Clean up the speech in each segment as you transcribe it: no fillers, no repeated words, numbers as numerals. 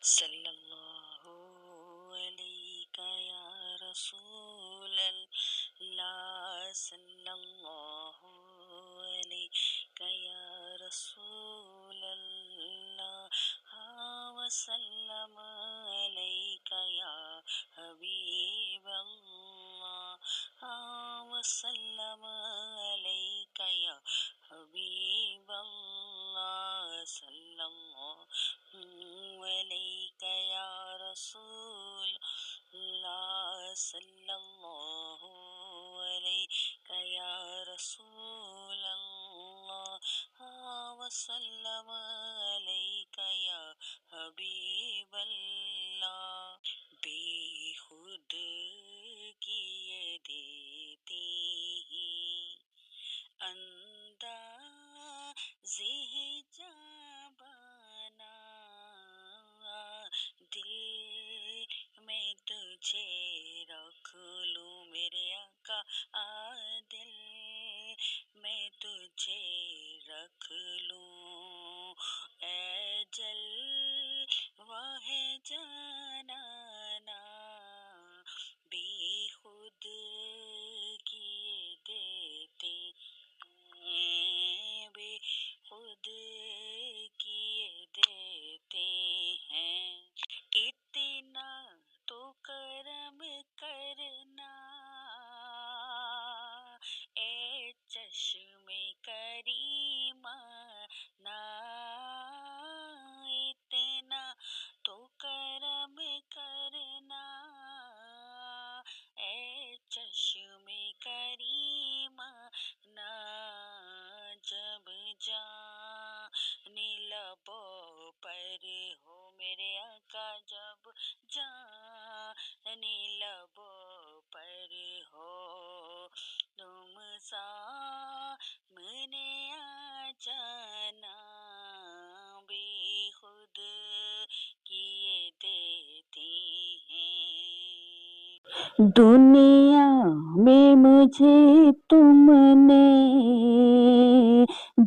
صلی اللہ علیہ یا رسول اللہ، صلی اللہ علیہ یا رسول اللہ، وسلم علیک یا حبیب اللہ، وسلم علیک یا حبیب اللہ، صلی اللہ علیک یا رسول اللہ، صلی اللہ علیک یا رسول اللہ، وسلم علیک یا حبیب اللہ۔ بے خود کیے دیتے ہیں اندازے جبانا، دل میں تجھے رکھ لوں میرے آقا، دل میں تجھے رکھ لوں، اے جلوہ ہے جانانا، بے خود کیے دیتے ہیں، بے خود کیے دیتے ہیں، اتنا تو کرم کرنا اے چشم کریمانہ، اتنا تو کرم کرنا اے چشم کریمانہ، جب جان لبوں پر ہو میرے آقا، جب جان لبوں پر ہو تم سامنے آ جانا، بے خود کیے دیتے ہیں۔ دنیا میں مجھے تم نے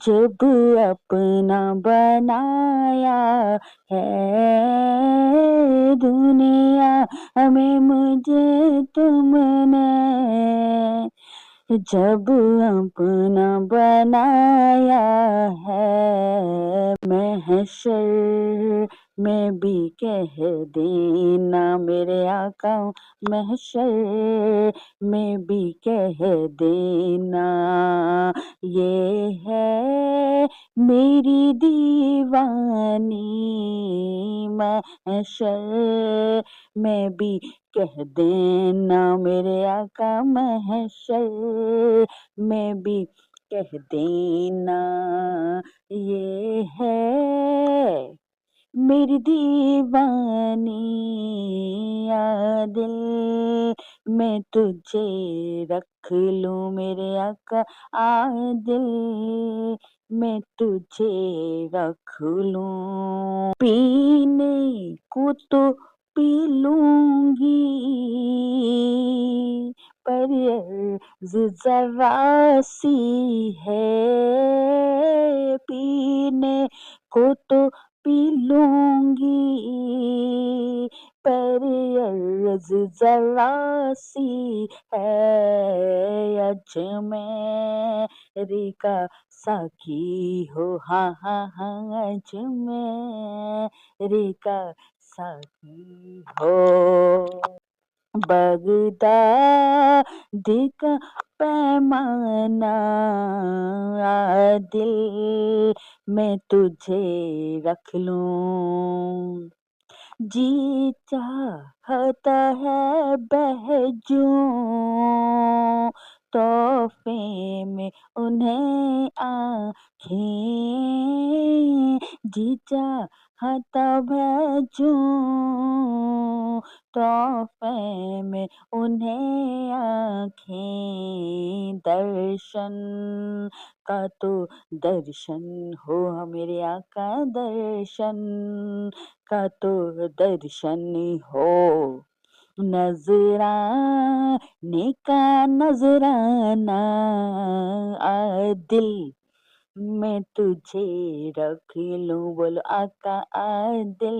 جب اپنا بنایا ہے، دنیا میں مجھے تم نے جب اپنا بنایا ہے، محشر میں بھی کہہ دینا میرے آقا، محشر میں بھی کہہ دینا، یہ ہے میری دیوانی، محشر میں بھی کہہ دینا میرے آقا، محشر میں بھی کہہ دینا، یہ ہے میری دیوانی، دل میں تجھے رکھ لوں میرے آقا، دل میں تجھے رکھ لوں، پینے کو تو پی لوں گی پر عرض ذرا سی ہے، پینے کو تو پی لوں گی پر عرض ذرا سی ہے، اجمیر کا ساقی ہو، ہاں ہاں ہاں، اجمیر کا ساقی ہو، بغداد کا پیمانہ دل میں تجھے رکھ لوں، جی چاہتا ہے بہہ جوں تحفے میں انہیں آنکھیں، جی چاہتا بھیجوں تحفے میں انہیں آنکھیں، درشن کا تو درشن ہو میرے آقا، درشن کا تو درشن ہو، نذرانے کا نذرانہ دل میں تجھے رکھ لوں، بولو آقا، دل